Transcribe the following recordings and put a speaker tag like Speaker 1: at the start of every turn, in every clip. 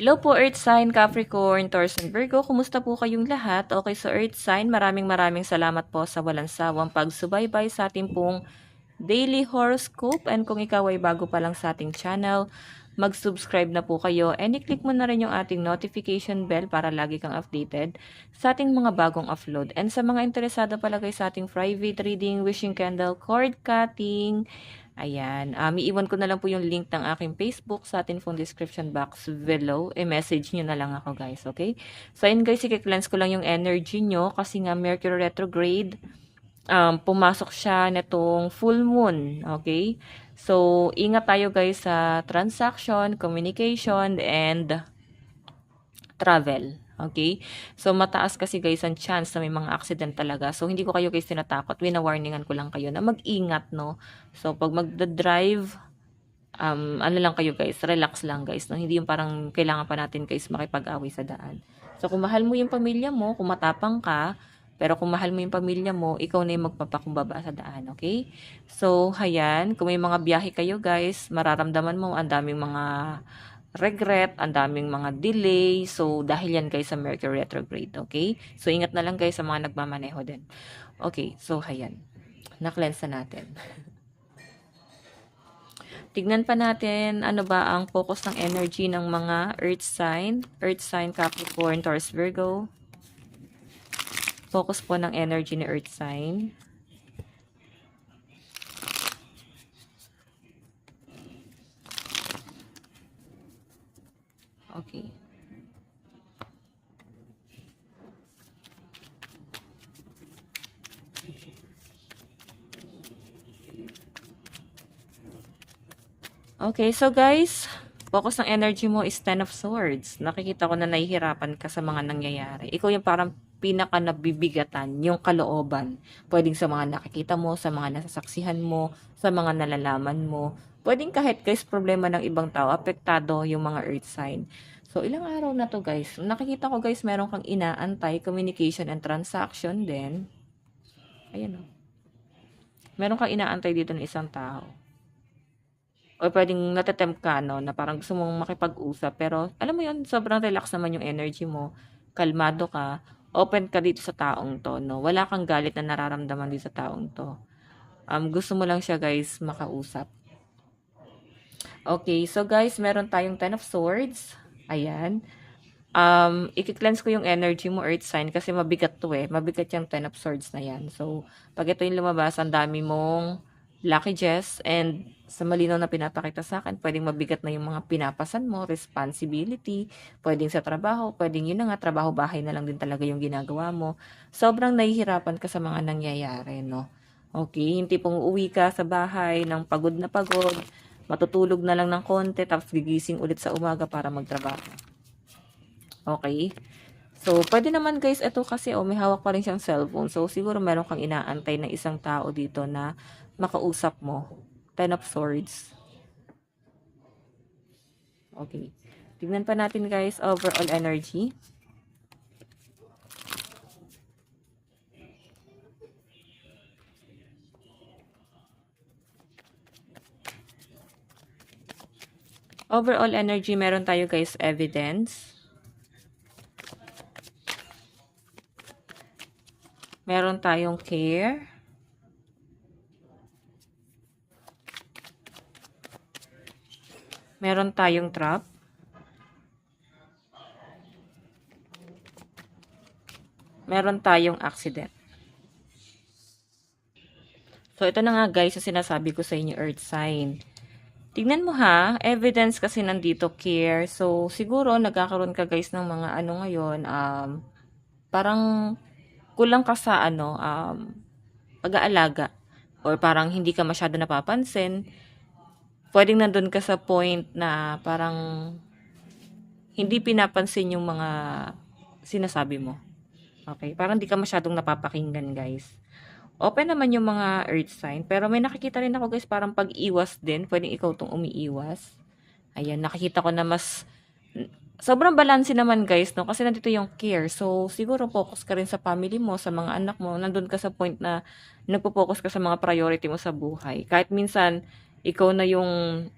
Speaker 1: Hello po Earth Sign, Capricorn, Taurus and Virgo. Kumusta po kayong lahat? Okay, so Earth Sign, maraming salamat po sa walang sawang pagsubaybay sa ating pong daily horoscope. And kung ikaw ay bago pa lang sa ating channel, mag-subscribe na po kayo and i-click mo na rin yung ating notification bell para lagi kang updated sa ating mga bagong upload. And sa mga interesado pala guys sa ating private reading, wishing candle, cord cutting, ayan, iiwan ko na lang po yung link ng aking Facebook sa ating phone description box below. I-message nyo na lang ako guys, okay? So ayun guys, i-cleanse ko lang yung energy nyo kasi nga Mercury retrograde, pumasok siya netong full moon, okay? So, ingat tayo guys sa transaction, communication, and travel. Okay? So, mataas kasi guys ang chance na may mga accident talaga. So, hindi ko kayo guys tinatakot. Wina-warningan ko lang kayo na mag-ingat, no? So, pag magda-drive, ano lang kayo guys, relax lang guys, no? Hindi yung parang kailangan pa natin guys makipag-away sa daan. So, kung mahal mo yung pamilya mo, kung matapang ka, pero kung mahal mo yung pamilya mo, ikaw na yung magpapakumbaba sa daan, okay? So, hayan, kung may mga biyahe kayo guys, mararamdaman mo ang daming mga regret, ang daming mga delay. So, dahil yan guys sa Mercury retrograde, okay? So, ingat na lang guys sa mga nagmamaneho din. Okay, so hayan. Na-cleanse na natin. Tignan pa natin ano ba ang focus ng energy ng mga Earth sign, Capricorn, Taurus, Virgo. Focus po ng energy ni Earth sign. Okay. Okay, so guys, focus ng energy mo is Ten of Swords. Nakikita ko na nahihirapan ka sa mga nangyayari. Ikaw yung parang pinaka nabibigatan, yung kalooban. Pwedeng sa mga nakikita mo, sa mga nasasaksihan mo, sa mga nalalaman mo. Pwedeng kahit guys, problema ng ibang tao, apektado yung mga earth sign. So, ilang araw na to guys. Nakikita ko guys, meron kang inaantay, communication and transaction din. Ayan o. Meron kang inaantay dito ng isang tao. O pwedeng natatempt ka, no, na parang gusto mong makipag-usap, pero alam mo yun, sobrang relax naman yung energy mo, kalmado ka, open ka dito sa taong to, no, wala kang galit na nararamdaman dito sa taong to. Gusto mo lang siya guys makausap. Okay, so guys, meron tayong Ten of Swords, ayan. I-cleanse ko yung energy mo, Earth sign, kasi mabigat to eh. Mabigat yung Ten of Swords na yan. So, pag ito yung lumabas, ang dami mong luckages and sa malinaw na pinapakita sa akin, pwedeng mabigat na yung mga pinapasan mo, responsibility, pwedeng sa trabaho, pwedeng yun na nga, trabaho-bahay na lang din talaga yung ginagawa mo. Sobrang nahihirapan ka sa mga nangyayari, no? Okay, yung tipong uuwi ka sa bahay ng pagod na pagod, matutulog na lang ng konti, tapos gigising ulit sa umaga para magtrabaho. Okay? So, pwede naman guys, ito kasi may hawak pa rin siyang cellphone. So, siguro meron kang inaantay na isang tao dito na makausap mo. Ten of Swords. Okay. Tignan pa natin guys, overall energy. Overall energy, meron tayo guys, evidence. Meron tayong care. Meron tayong trap. Meron tayong accident. So, ito na nga guys, yung sinasabi ko sa inyo, Earth sign. Tignan mo ha, evidence kasi nandito, care. So, siguro nagkakaroon ka guys ng mga ano ngayon, parang kulang ka sa pag-aalaga. Or parang hindi ka masyado napapansin. Pwedeng nandun ka sa point na parang hindi pinapansin yung mga sinasabi mo. Okay? Parang hindi ka masyadong napapakinggan guys. Open naman yung mga earth sign. Pero may nakikita rin ako guys, parang pag-iwas din. Pwedeng ikaw tong umiiwas. Ayan, nakikita ko na mas sobrang balanse naman guys, no? Kasi nandito yung care. So, siguro focus ka rin sa family mo, sa mga anak mo. Nandun ka sa point na nagpo-focus ka sa mga priority mo sa buhay. Kahit minsan, ikaw na yung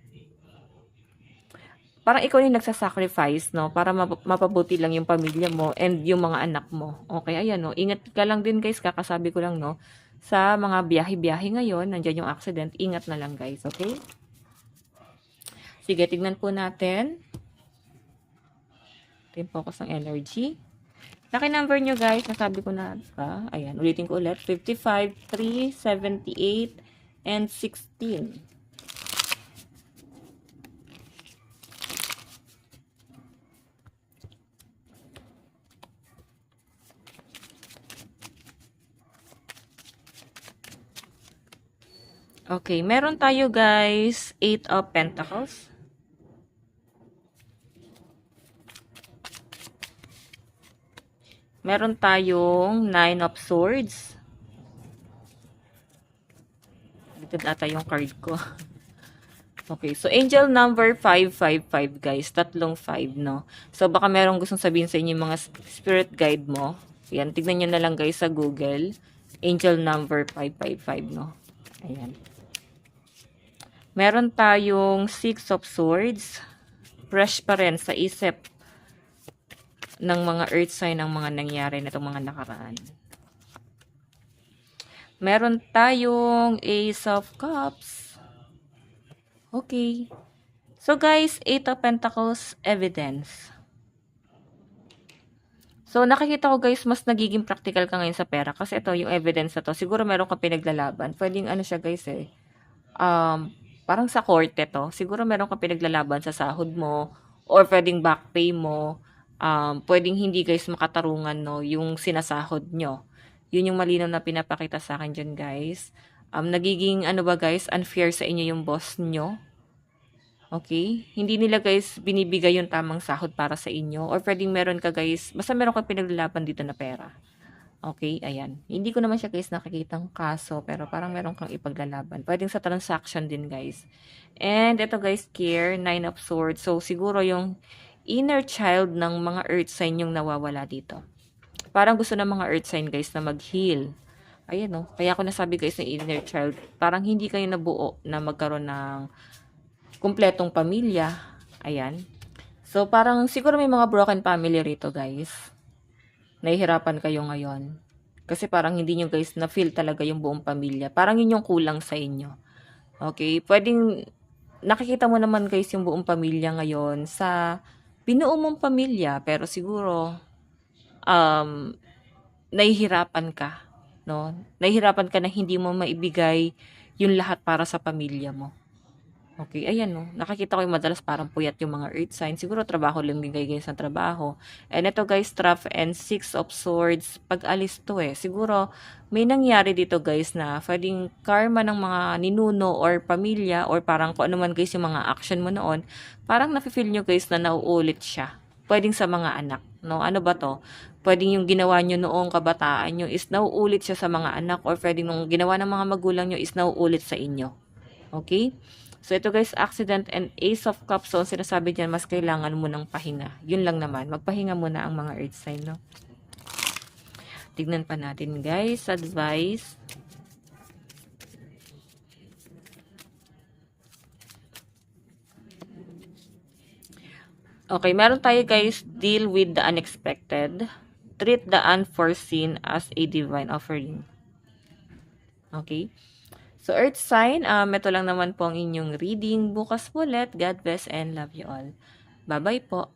Speaker 1: parang ikaw yung nagsasacrifice, no? Para mapabuti lang yung pamilya mo and yung mga anak mo. Okay, ayan, no? Ingat ka lang din, guys. Kakasabi ko lang, no? Sa mga biyahe-biyahe ngayon, nandyan yung accident. Ingat na lang, guys. Okay? Sige, tignan po natin. Ito yung focus ng energy. Lucky number nyo, guys. Nasabi ko na ba? Ayan, ulitin ko ulit. 55, 3, 78, and 16. Okay, meron tayo, guys, 8 of Pentacles. Meron tayong 9 of Swords. Dito ata yung card ko. Okay, so angel number 555, guys. Tatlong 5, no? So, baka merong gustong sabihin sa inyo yung mga spirit guide mo. Ayan, tignan nyo na lang, guys, sa Google. Angel number 555, no? Ayan. Meron tayong 6 of Swords. Fresh pa rin sa isip ng mga earth sign ng mga nangyari na itong mga nakaraan. Meron tayong Ace of Cups. Okay. So guys, 8 of Pentacles, evidence. So nakikita ko, guys, mas nagiging practical ka ngayon sa pera. Kasi ito, yung evidence na to, siguro meron ka pinaglalaban. Pwedeng ano siya, guys, parang sa korte to. Siguro meron ka pinaglalaban sa sahod mo. Or pwedeng back pay mo. Pwedeng hindi, guys, makatarungan, no, yung sinasahod nyo. Yun yung malinaw na pinapakita sa akin dyan, guys. Nagiging, ano ba, guys, unfair sa inyo yung boss nyo. Okay? Hindi nila, guys, binibigay yung tamang sahod para sa inyo. Or pwedeng meron ka, guys, basta meron ka pinaglalaban dito na pera. Okay? Ayan. Hindi ko naman siya, guys, nakikitang kaso, pero parang meron kang ipaglalaban. Pwedeng sa transaction din, guys. And ito, guys, care, 9 of Swords. So, siguro yung inner child ng mga earth sign yung nawawala dito. Parang gusto ng mga earth sign, guys, na mag-heal. Ayan, no? Kaya ako nasabi, guys, na inner child, parang hindi kayo nabuo na magkaroon ng kumpletong pamilya. Ayan. So, parang siguro may mga broken family rito, guys. Nahihirapan kayo ngayon. Kasi parang hindi nyo, guys, na-feel talaga yung buong pamilya. Parang yun yung kulang sa inyo. Okay? Pwedeng, nakikita mo naman, guys, yung buong pamilya ngayon sa binuo mong pamilya. Pero siguro, nahihirapan ka. No? Nahihirapan ka na hindi mo maibigay yung lahat para sa pamilya mo. Okay, ayan, no. Nakakita ko yung madalas parang puyat yung mga earth signs. Siguro trabaho lang din kayo, guys, ng trabaho. And ito, guys, Staff and 6 of Swords. Pag-alis to, siguro may nangyari dito, guys, na pwedeng karma ng mga ninuno or pamilya or parang kung ano man, guys, yung mga action mo noon. Parang nafe-feel nyo, guys, na nauulit siya. Pwedeng sa mga anak, no? Ano ba to? Pwedeng yung ginawa nyo noong kabataan nyo is nauulit siya sa mga anak or pwedeng yung ginawa ng mga magulang nyo is nauulit sa inyo. Okay? So, ito, guys, accident and Ace of Cups. So, sinasabi dyan, mas kailangan mo ng pahinga. Yun lang naman. Magpahinga muna ang mga earth sign, no? Tignan pa natin, guys. Advice. Okay, meron tayo, guys, deal with the unexpected. Treat the unforeseen as a divine offering. Okay? So, earth sign, ito lang naman po ang inyong reading. Bukas ulit. God bless and love you all. Bye-bye po.